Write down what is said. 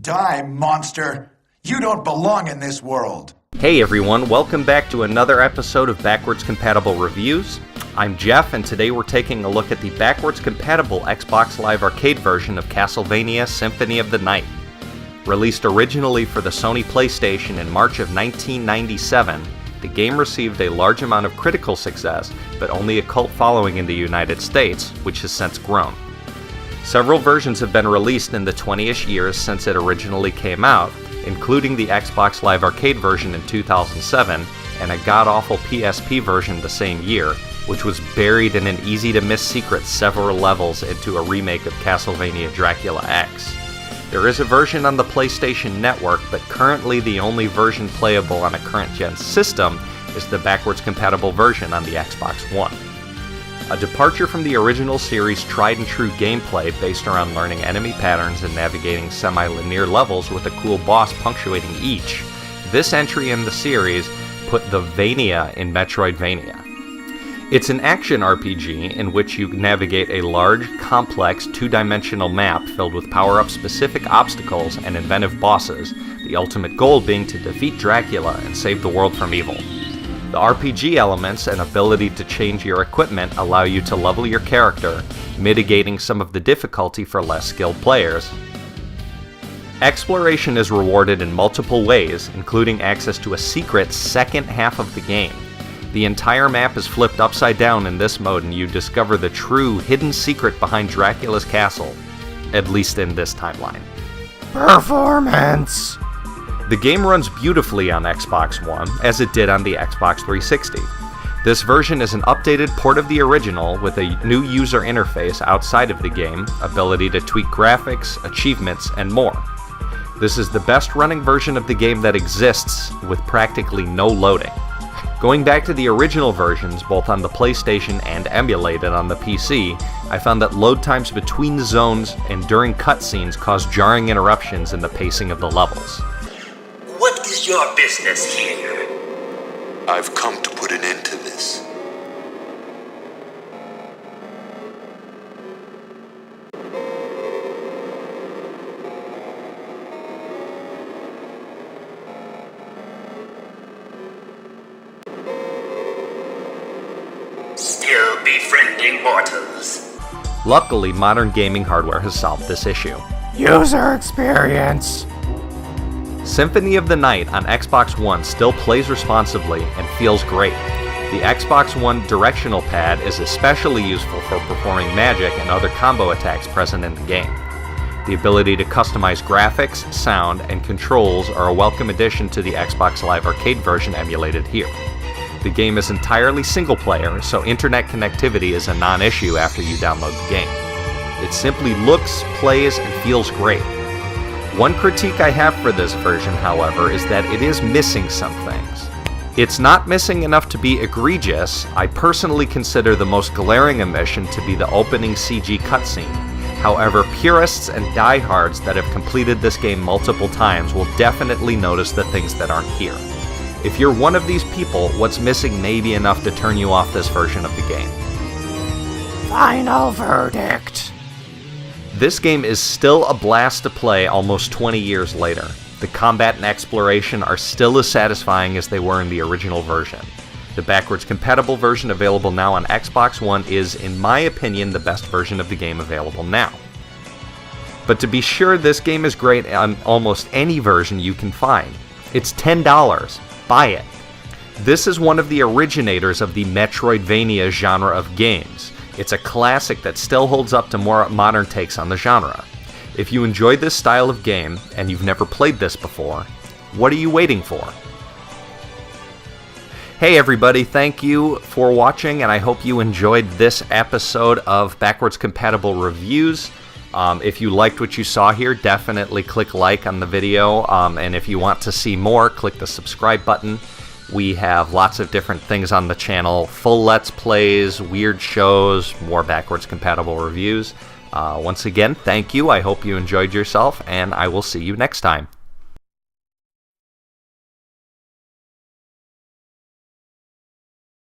Die, monster! You don't belong in this world! Hey everyone, welcome back to another episode of Backwards Compatible Reviews. I'm Jeff, and today we're taking a look at the backwards compatible Xbox Live Arcade version of Castlevania Symphony of the Night. Released originally for the Sony PlayStation in March of 1997, the game received a large amount of critical success, but only a cult following in the United States, which has since grown. Several versions have been released in the 20-ish years since it originally came out, including the Xbox Live Arcade version in 2007 and a god-awful PSP version the same year, which was buried in an easy-to-miss secret several levels into a remake of Castlevania Dracula X. There is a version on the PlayStation Network, but currently the only version playable on a current-gen system is the backwards-compatible version on the Xbox One. A departure from the original series' tried-and-true gameplay based around learning enemy patterns and navigating semi-linear levels with a cool boss punctuating each, this entry in the series put the Vania in Metroidvania. It's an action RPG in which you navigate a large, complex, two-dimensional map filled with power-up specific obstacles and inventive bosses, the ultimate goal being to defeat Dracula and save the world from evil. The RPG elements and ability to change your equipment allow you to level your character, mitigating some of the difficulty for less skilled players. Exploration is rewarded in multiple ways, including access to a secret second half of the game. The entire map is flipped upside down in this mode, and you discover the true hidden secret behind Dracula's castle, at least in this timeline. Performance! The game runs beautifully on Xbox One, as it did on the Xbox 360. This version is an updated port of the original with a new user interface outside of the game, ability to tweak graphics, achievements, and more. This is the best running version of the game that exists, with practically no loading. Going back to the original versions, both on the PlayStation and emulated on the PC, I found that load times between zones and during cutscenes caused jarring interruptions in the pacing of the levels. What is your business here? I've come to put an end to this. Still befriending mortals. Luckily, modern gaming hardware has solved this issue. User experience. Symphony of the Night on Xbox One still plays responsibly and feels great. The Xbox One directional pad is especially useful for performing magic and other combo attacks present in the game. The ability to customize graphics, sound, and controls are a welcome addition to the Xbox Live Arcade version emulated here. The game is entirely single-player, so internet connectivity is a non-issue after you download the game. It simply looks, plays, and feels great. One critique I have for this version, however, is that it is missing some things. It's not missing enough to be egregious. I personally consider the most glaring omission to be the opening CG cutscene. However, purists and diehards that have completed this game multiple times will definitely notice the things that aren't here. If you're one of these people, what's missing may be enough to turn you off this version of the game. Final verdict. This game is still a blast to play almost 20 years later. The combat and exploration are still as satisfying as they were in the original version. The backwards compatible version available now on Xbox One is, in my opinion, the best version of the game available now. But to be sure, this game is great on almost any version you can find. It's $10. Buy it. This is one of the originators of the metroidvania genre of games. It's a classic that still holds up to more modern takes on the genre. If you enjoy this style of game, and you've never played this before, what are you waiting for? Hey everybody, thank you for watching, and I hope you enjoyed this episode of Backwards Compatible Reviews. If you liked what you saw here, definitely click like on the video, and if you want to see more, click the subscribe button. We have lots of different things on the channel, full Let's Plays, weird shows, more backwards compatible reviews. Once again, thank you. I hope you enjoyed yourself, and I will see you next time.